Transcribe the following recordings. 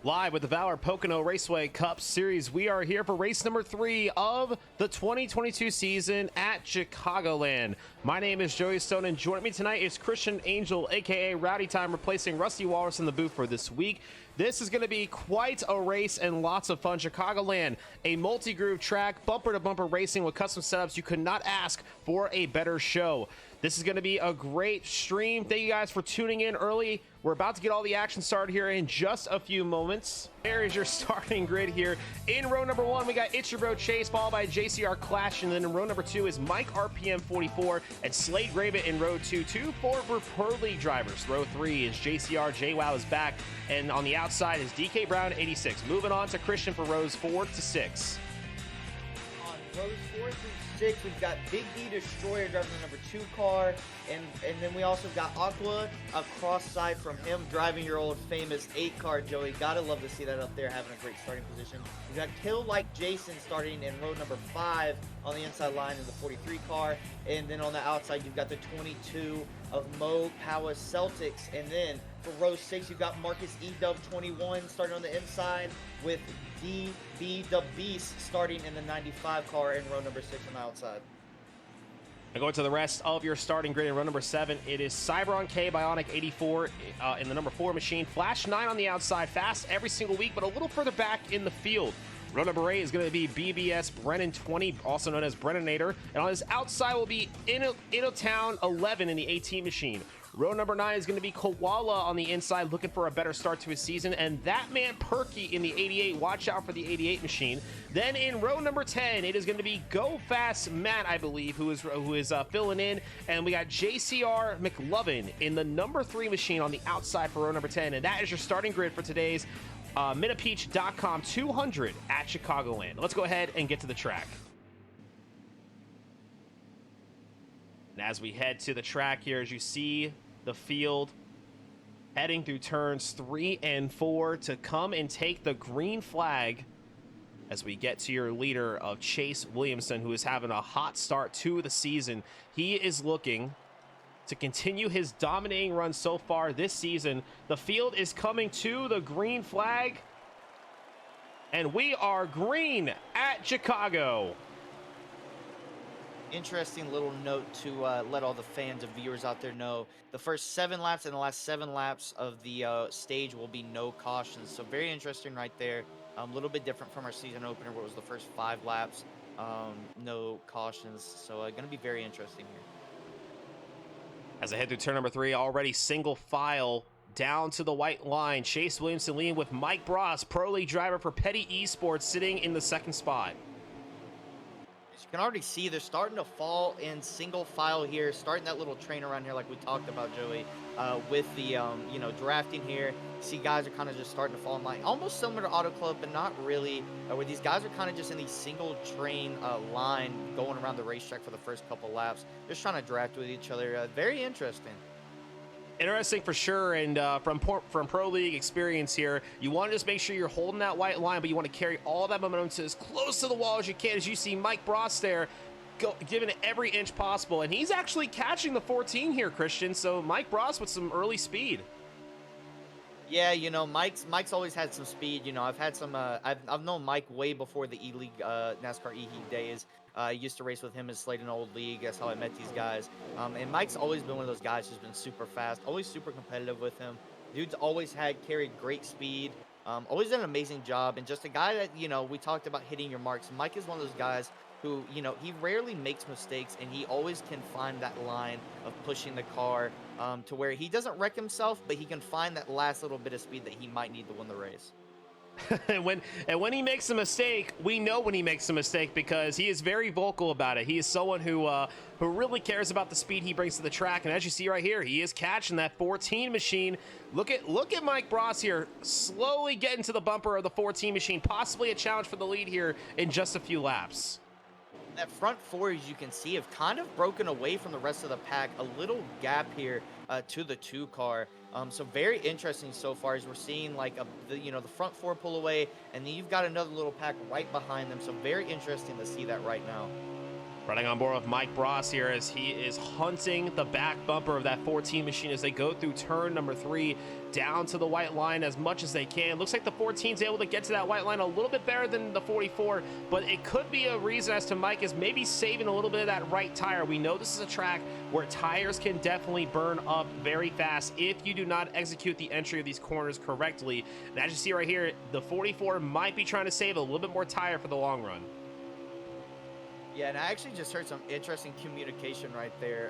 Live with the Valor Pocono Raceway Cup Series, we are here for race number 3 of the 2022 season at Chicagoland. My name is Joey Stone, and joining me tonight is Christian Angel, aka Rowdy Time, replacing Rusty Walrus in the booth for this week. This is going to be quite a race and lots of fun. Chicagoland, a multi-groove track, bumper-to-bumper racing with custom setups. You could not ask for a better show. This is going to be a great stream. Thank you guys for tuning in early. We're about to get all the action started here in just a few moments. There is your starting grid here. In row number 1, we got It's Your Bro Chase, followed by JCR Clash, and then in row number 2 is Mike RPM 44 and Slade Graven in row 2. 2 former Pro League drivers. Row 3 is JCR, JWoww is back, and on the outside is DK Brown 86. Moving on to Christian for rows 4 to 6. On rows 4 through 6, we've got Big D Destroyer driving the number 2 car, and then we also got Aqua across side from him driving your old famous 8 car, Joey. Gotta love to see that up there, having a great starting position. We've got Kill Like Jason starting in row number 5 on the inside line in the 43 car, and then on the outside you've got the 22 of Mo Power Celtics, and then for row 6 you've got Marcus E-Dub 21 starting on the inside with DB the Beast starting in the 95 car in row number 6 on the outside. And going to the rest of your starting grid in row number 7, it is Cyberon K Bionic 84 in the number 4 machine. Flash 9 on the outside, fast every single week, but a little further back in the field. Row number 8 is going to be BBS Brennan 20, also known as Brennanator. And on his outside will be Innotown 11 in the 18 machine. Row number 9 is going to be Koala on the inside, looking for a better start to his season. And that man Perky in the 88. Watch out for the 88 machine. Then in row number 10, it is going to be Go Fast Matt, I believe, who is filling in. And we got JCR McLovin in the number 3 machine on the outside for row number 10. And that is your starting grid for today's Minipeach.com 200 at Chicagoland. Let's go ahead and get to the track. And as we head to the track here, as you see the field heading through turns 3 and 4 to come and take the green flag as we get to your leader of Chase Williamson, who is having a hot start to the season. He is looking to continue his dominating run so far this season. The field is coming to the green flag, and we are green at Chicago. Interesting little note to let all the fans and viewers out there know. The first 7 laps and the last 7 laps of the stage will be no cautions. So very interesting right there. A little bit different from our season opener where it was the first 5 laps, no cautions. So going to be very interesting here. As I head through turn number 3, already single file down to the white line. Chase Williamson leading with Mike Bross, Pro League driver for Petty Esports, sitting in the 2nd spot. As you can already see, they're starting to fall in single file here, starting that little train around here like we talked about, Joey, with the, drafting here. See guys are kind of just starting to fall in line, almost similar to Auto Club, but not really, where these guys are kind of just in the single train line going around the racetrack for the first couple laps, just trying to draft with each other. Very interesting. Interesting for sure, and from Pro League experience here, you want to just make sure you're holding that white line, but you want to carry all that momentum to as close to the wall as you can. As you see Mike Bross there, giving it every inch possible, and he's actually catching the 14 here, Christian. So Mike Bross with some early speed. Yeah, Mike's always had some speed. I've had some. I've known Mike way before the E-League NASCAR E-Heat days. I used to race with him in Slade and Old League. That's how I met these guys. And Mike's always been one of those guys who's been super fast, always super competitive with him. Dude's always carried great speed. Always done an amazing job, and just a guy that we talked about hitting your marks. Mike is one of those guys who, he rarely makes mistakes, and he always can find that line of pushing the car to where he doesn't wreck himself, but he can find that last little bit of speed that he might need to win the race. and when he makes a mistake, we know when he makes a mistake because he is very vocal about it. He is someone who really cares about the speed he brings to the track, and as you see right here, he is catching that 14 machine. Look at Mike Bross here, slowly getting to the bumper of the 14 machine, possibly a challenge for the lead here in just a few laps. That front 4, as you can see, have kind of broken away from the rest of the pack. A little gap here to the 2 car. So very interesting so far as we're seeing like the front 4 pull away, and then you've got another little pack right behind them. So very interesting to see that right now. Running on board with Mike Bross here as he is hunting the back bumper of that 14 machine as they go through turn number 3 down to the white line as much as they can. Looks like the 14 is able to get to that white line a little bit better than the 44, but it could be a reason as to Mike is maybe saving a little bit of that right tire. We know this is a track where tires can definitely burn up very fast if you do not execute the entry of these corners correctly. And as you see right here, the 44 might be trying to save a little bit more tire for the long run. Yeah, and I actually just heard some interesting communication right there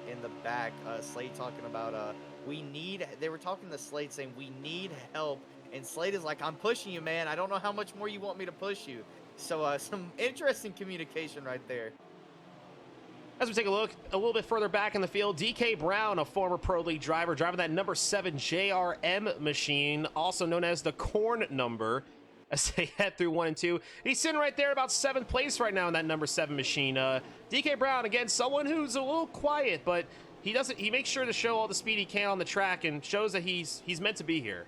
in the back. Slade talking about they were talking to Slade saying we need help, and Slade is like, I'm pushing you, man. I don't know how much more you want me to push you. So some interesting communication right there. As we take a look a little bit further back in the field, DK Brown, a former Pro League driver, driving that number 7 JRM machine, also known as the corn number, as they head through 1 and 2. He's sitting right there about 7th place right now in that number 7 machine. DK Brown, again, someone who's a little quiet, but he makes sure to show all the speed he can on the track and shows that he's meant to be here.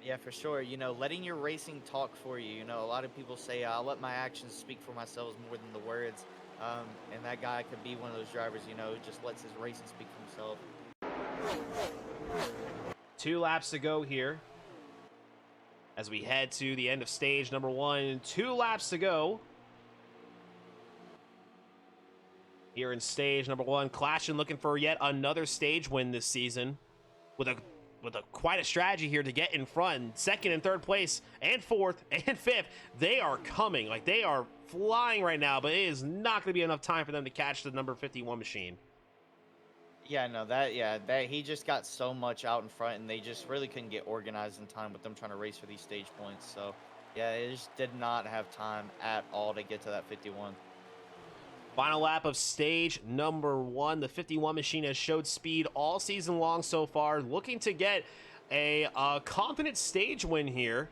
Yeah, for sure. You know, letting your racing talk for you. You know, a lot of people say, I'll let my actions speak for myself more than the words. And that guy could be one of those drivers, you know, who just lets his racing speak for himself. 2 laps to go here as we head to the end of stage number 1. 2 laps to go here in stage number 1. Clashing looking for yet another stage win this season with a quite a strategy here to get in front. 2nd and 3rd place and 4th and 5th, they are coming. Like, they are flying right now, but it is not going to be enough time for them to catch the number 51 machine. Yeah, no, that he just got so much out in front, and they just really couldn't get organized in time with them trying to race for these stage points. So, yeah, it just did not have time at all to get to that 51. Final lap of stage number 1. The 51 machine has showed speed all season long so far, looking to get a confident stage win here,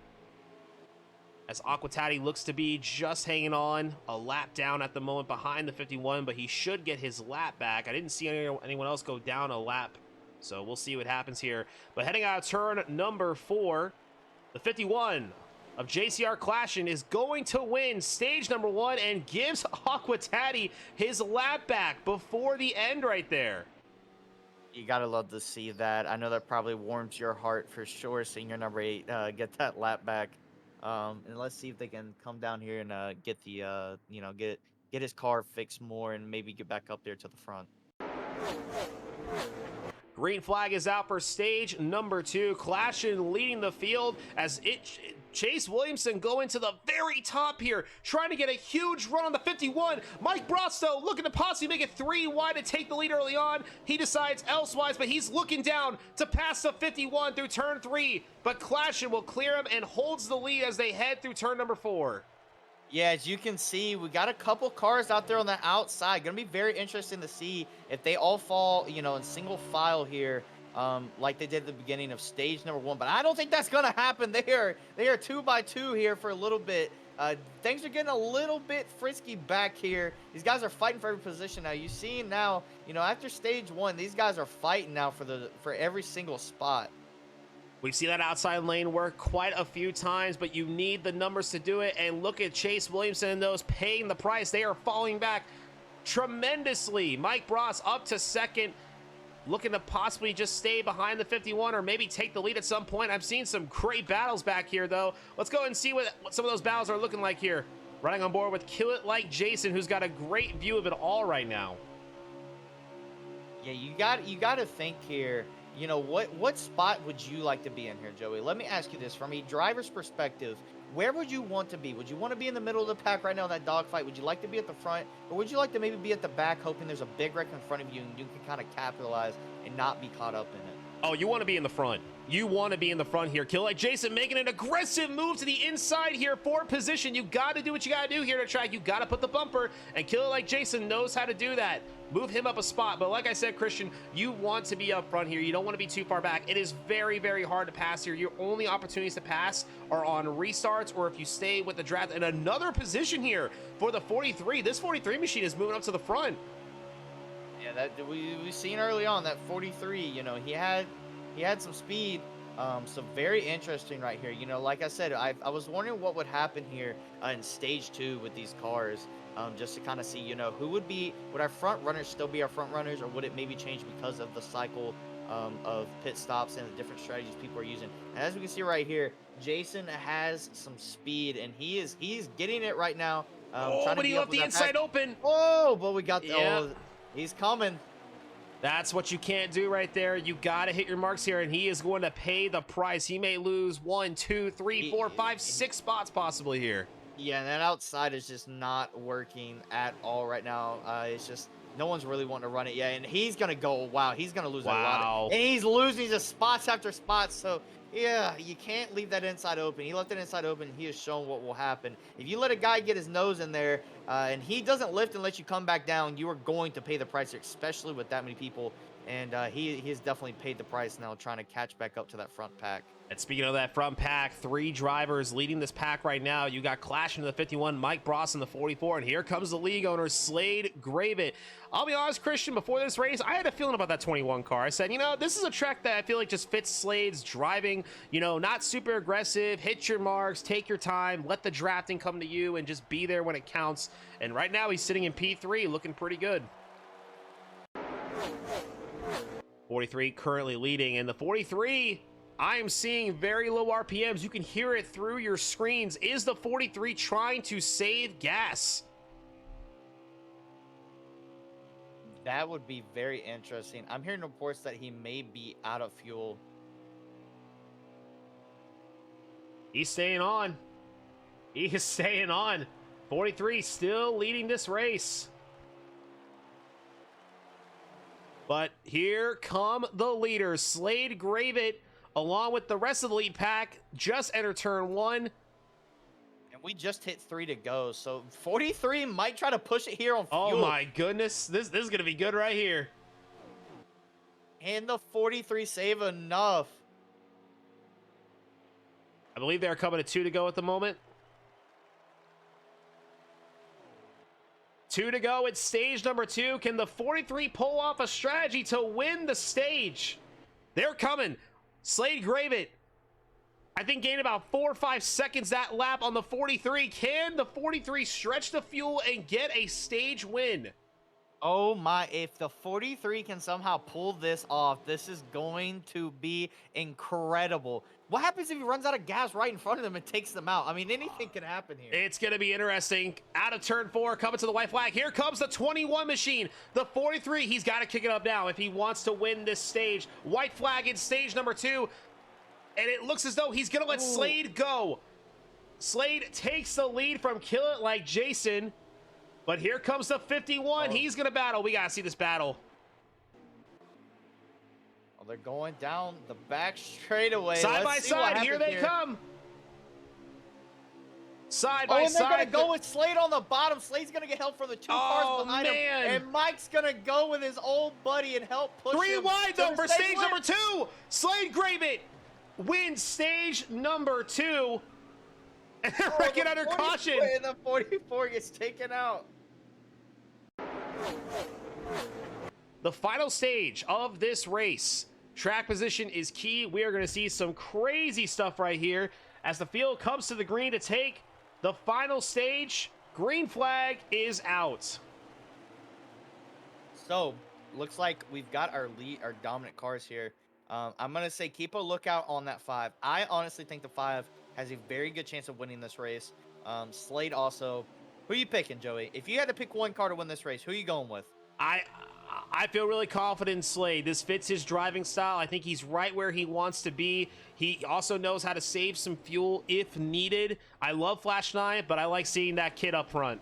as Aquatati looks to be just hanging on a lap down at the moment behind the 51, but he should get his lap back. I didn't see anyone else go down a lap, so we'll see what happens here. But heading out of turn number 4, the 51 of JCR Clashin is going to win stage number 1 and gives Aquatati his lap back before the end right there. You gotta love to see that. I know that probably warms your heart for sure, seeing your number 8 get that lap back. And let's see if they can come down here and get the get his car fixed more and maybe get back up there to the front. Green flag is out for stage number 2. Clashin leading the field as Chase Williamson going to the very top here, trying to get a huge run on the 51. Mike Brosto looking to possibly make it 3 wide to take the lead early on. He decides elsewise, but he's looking down to pass the 51 through turn 3. But Clashin will clear him and holds the lead as they head through turn number 4. Yeah, as you can see, we got a couple cars out there on the outside. Going to be very interesting to see if they all fall, you know, in single file here, like they did at the beginning of stage number 1. But I don't think that's going to happen. They are 2 by 2 here for a little bit. Things are getting a little bit frisky back here. These guys are fighting for every position now. You see now, you know, after stage 1, these guys are fighting now for every single spot. We've seen that outside lane work quite a few times, but you need the numbers to do it. And look at Chase Williamson and those paying the price. They are falling back tremendously. Mike Bross up to 2nd, looking to possibly just stay behind the 51 or maybe take the lead at some point. I've seen some great battles back here, though. Let's go and see what some of those battles are looking like here. Running on board with Kill It Like Jason, who's got a great view of it all right now. Yeah, you got to think here. You know, what spot would you like to be in here, Joey? Let me ask you this. From a driver's perspective, where would you want to be? Would you want to be in the middle of the pack right now in that dogfight? Would you like to be at the front? Or would you like to maybe be at the back, hoping there's a big wreck in front of you and you can kind of capitalize and not be caught up in it? Oh, you want to be in the front. You want to be in the front here. Kill Like Jason making an aggressive move to the inside here for position. You got to do what you got to do here to track. You got to put the bumper, and Kill It Like Jason knows how to do that. Move him up a spot. But like I said, Christian, you want to be up front here. You don't want to be too far back. It is very, very hard to pass here. Your only opportunities to pass are on restarts or if you stay with the draft. And another position here for the 43. This 43 machine is moving up to the front. Yeah, that we've seen early on that 43. You know, he had some speed. So very interesting right here. You know, like I said, I was wondering what would happen here in stage 2 with these cars. just to kind of see, would our front runners still be our front runners, or would it maybe change because of the cycle of pit stops and the different strategies people are using? And as we can see right here, Jason has some speed, and he's getting it right now. Oh, Trying to but he be up left with the that inside pack. open. Oh, but we got Yeah. oh, he's coming. That's what you can't do right there. You got to hit your marks here, and he is going to pay the price. He may lose 1, 2, 3, 4, 5, 6 spots possibly here. Yeah, and that outside is just not working at all right now. It's just no one's really wanting to run it yet, and he's gonna go. Wow, he's gonna lose a lot, and he's losing just spots after spots. So yeah, you can't leave that inside open. He left it inside open. He has shown what will happen if you let a guy get his nose in there, and he doesn't lift and let you come back down. You are going to pay the price, especially with that many people. And he has definitely paid the price now, trying to catch back up to that front pack. And speaking of that front pack, 3 drivers leading this pack right now. You got Clash in the 51, Mike Bross in the 44, and here comes the league owner, Slade Gravett. I'll be honest, Christian, before this race, I had a feeling about that 21 car. I said, this is a track that I feel like just fits Slade's driving, not super aggressive, hit your marks, take your time, let the drafting come to you, and just be there when it counts. And right now, he's sitting in P3, looking pretty good. 43 currently leading, and the 43, I am seeing very low RPMs. You can hear it through your screens. Is the 43 trying to save gas? That would be very interesting. I'm hearing reports that he may be out of fuel. He's staying on. He is staying on. 43 still leading this race. But here come the leaders. Slade Gravett, along with the rest of the lead pack, just entered turn 1. And we just hit 3 to go. So 43 might try to push it here on fuel. Oh my goodness. This is going to be good right here. And the 43 save enough. I believe they're coming to 2 to go at the moment. 2 to go. It's stage number 2. Can the 43 pull off a strategy to win the stage? They're coming. Slade Gravett, I think, gained about 4 or 5 seconds that lap on the 43. Can the 43 stretch the fuel and get a stage win? Oh my, if the 43 can somehow pull this off, this is going to be incredible. What happens if he runs out of gas right in front of them and takes them out? I mean, anything can happen here. It's going to be interesting. Out of turn 4, coming to the white flag. Here comes the 21 machine. The 43, he's got to kick it up now if he wants to win this stage. White flag in stage number 2. And it looks as though he's going to let Slade go. Slade takes the lead from Kill It Like Jason. But here comes the 51. He's going to battle. We got to see this battle. Oh, they're going down the back straightaway. Side by side. Here they come. Side by side. And they're going to go with Slade on the bottom. Slade's going to get help from the 2 cars behind him. And Mike's going to go with his old buddy and help push 3 him. wide, though, for stage number 2. Slade Gravett wins stage number 2. And they're wrecking under caution. And the 44 gets taken out. The final stage of this race. Track position is key. We are going to see some crazy stuff right here as the field comes to the green to take the final stage. Green flag is out. So, looks like we've got our dominant cars here. I'm going to say keep a lookout on that 5. I honestly think the 5 has a very good chance of winning this race. Slade also. Who are you picking, Joey? If you had to pick one car to win this race, who are you going with? I feel really confident in Slade. This fits his driving style. I think he's right where he wants to be. He also knows how to save some fuel if needed. I love Flash 9, but I like seeing that kid up front.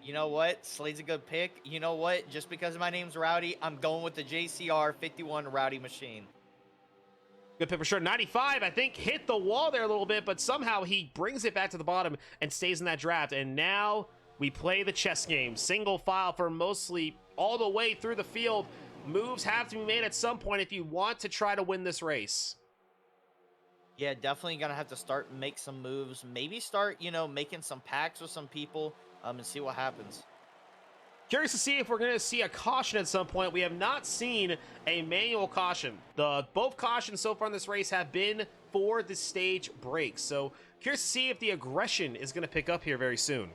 You know what? Slade's a good pick. You know what? Just because my name's Rowdy, I'm going with the JCR 51 Rowdy machine. Good pick for sure. 95, I think, hit the wall there a little bit, but somehow he brings it back to the bottom and stays in that draft. And now we play the chess game. Single file for mostly all the way through the field. Moves have to be made at some point if you want to try to win this race. Yeah, definitely going to have to make some moves. Maybe start, making some packs with some people and see what happens. Curious to see if we're going to see a caution at some point. We have not seen a manual caution. Both cautions so far in this race have been for the stage breaks. So curious to see if the aggression is going to pick up here very soon.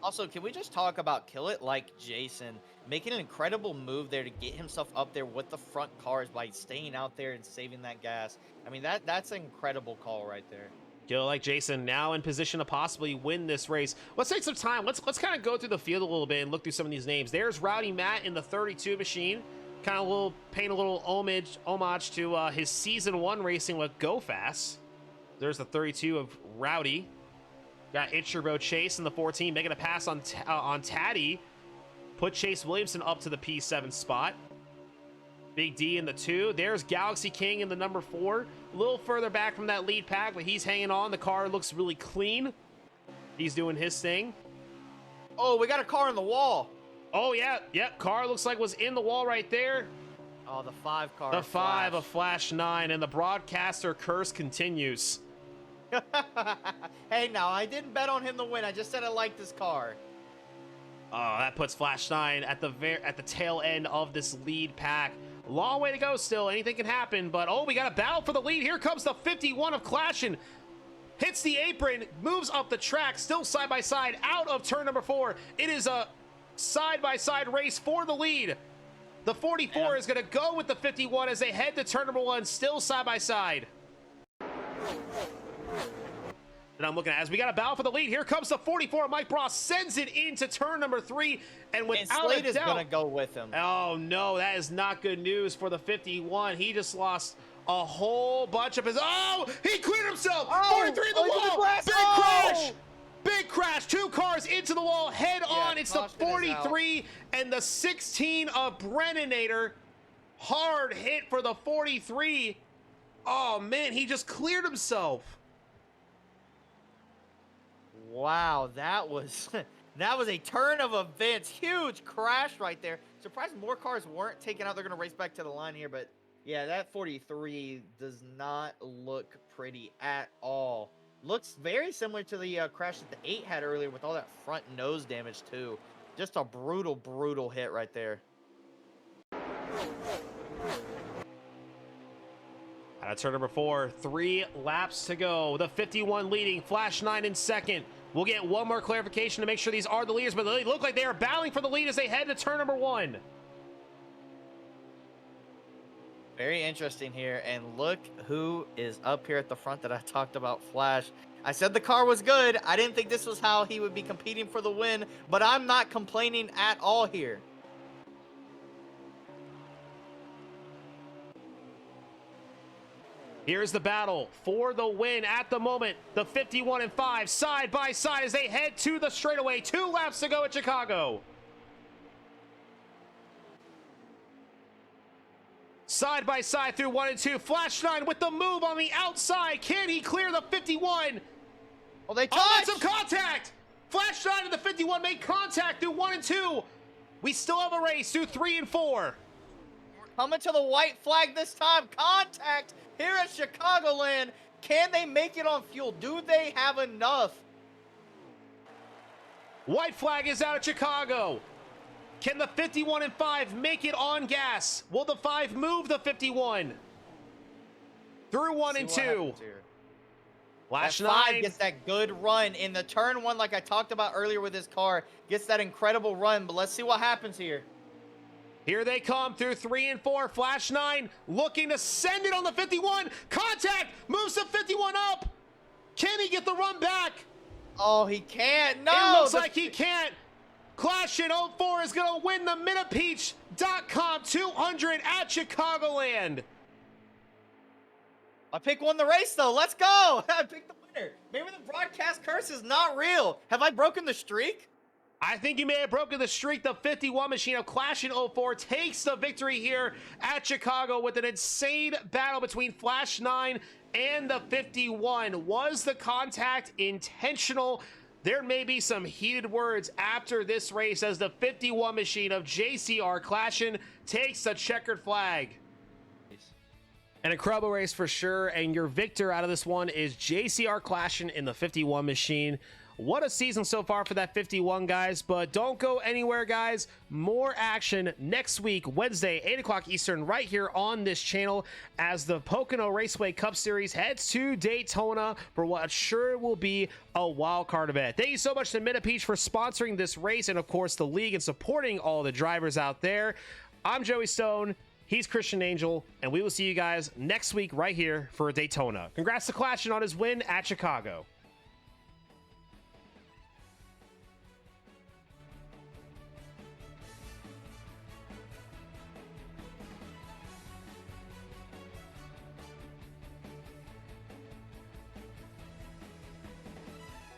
Also, can we just talk about Kill It Like Jason making an incredible move there to get himself up there with the front cars by staying out there and saving that gas? I mean, that's an incredible call right there. Kill Like Jason now in position to possibly win this race. Let's take some time. Let's kind of go through the field a little bit and look through some of these names. There's Rowdy Matt in the 32 machine. Kind of paying a little homage to his season 1 racing with Go Fast. There's the 32 of Rowdy. Got Itcherbo Chase in the 14, making a pass on Taddy. Put Chase Williamson up to the P7 spot. Big D in the 2. There's Galaxy King in the number 4. A little further back from that lead pack, but he's hanging on. The car looks really clean. He's doing his thing. Oh, we got a car in the wall. Oh, yeah. Car looks like was in the wall right there. Oh, the 5 car. The 5 of Flash 9, and the broadcaster curse continues. Hey, now, I didn't bet on him to win. I just said I like this car. Oh, that puts Flash 9 at the tail end of this lead pack. Long way to go still. Anything can happen, but oh, we got a battle for the lead. Here comes the 51 of Clashin. Hits the apron, moves up the track, still side by side out of turn number 4. It is a side-by-side race for the lead. The 44 is going to go with the 51 as they head to turn number 1, still side by side. And I'm looking at, as we got a battle for the lead, here comes the 44. Mike Ross sends it into turn number 3, and without Slade a doubt, is going to go with him. Oh no, that is not good news for the 51. He just lost a whole bunch of his. Oh, he cleared himself. 43 in the wall. Big crash. Big crash. 2 cars into the wall. Head on. It's the 43 and the 16 of Brennanator. Hard hit for the 43. Oh man, he just cleared himself. Wow, that was that was a turn of events. Huge crash right there. Surprised more cars weren't taken out. They're going to race back to the line here, but yeah, that 43 does not look pretty at all. Looks very similar to the crash that the 8 had earlier with all that front nose damage too. Just a brutal, brutal hit right there. Out of turn number 4, 3 laps to go. The 51 leading, Flash 9 in second. We'll get one more clarification to make sure these are the leaders, but they look like they are battling for the lead as they head to turn number 1. Very interesting here, and look who is up here at the front that I talked about, Flash. I said the car was good. I didn't think this was how he would be competing for the win, but I'm not complaining at all here. Here's the battle for the win at the moment. The 51 and 5 side by side as they head to the straightaway. 2 laps to go at Chicago. Side by side through 1 and 2. Flash 9 with the move on the outside. Can he clear the 51? Oh, they touched. Oh, that's some contact. Flash 9 and the 51 make contact through 1 and 2. We still have a race through 3 and 4. Coming to the white flag this time. Contact here at Chicagoland. Can they make it on fuel? Do they have enough? White flag is out at Chicago. Can the 51 and 5 make it on gas? Will the 5 move the 51? Through 1 and 2. Flash 9 gets that good run in the turn 1 like I talked about earlier with his car. Gets that incredible run, but let's see what happens here. Here they come through 3 and 4. Flash 9 looking to send it on the 51. Contact! Moves the 51 up! Can he get the run back? Oh, he can't. No! It looks like he can't. Clash in 04 is going to win the Minipeach.com 200 at Chicagoland. I picked won the race, though. Let's go. I picked the winner. Maybe the broadcast curse is not real. Have I broken the streak? I think you may have broken the streak. The 51 machine of Clash in 04 takes the victory here at Chicago with an insane battle between Flash 9 and the 51. Was the contact intentional? There may be some heated words after this race as the 51 machine of JCR Clashin takes the checkered flag. An incredible race for sure, and your victor out of this one is JCR Clashin in the 51 machine. What a season so far for that 51, guys. But don't go anywhere, guys. More action next week, Wednesday, 8 o'clock Eastern, right here on this channel as the Pocono Raceway Cup Series heads to Daytona for what sure will be a wild card event. Thank you so much to Metapeach for sponsoring this race and, of course, the league and supporting all the drivers out there. I'm Joey Stone. He's Christian Angel, and we will see you guys next week right here for Daytona. Congrats to Clashin on his win at Chicago.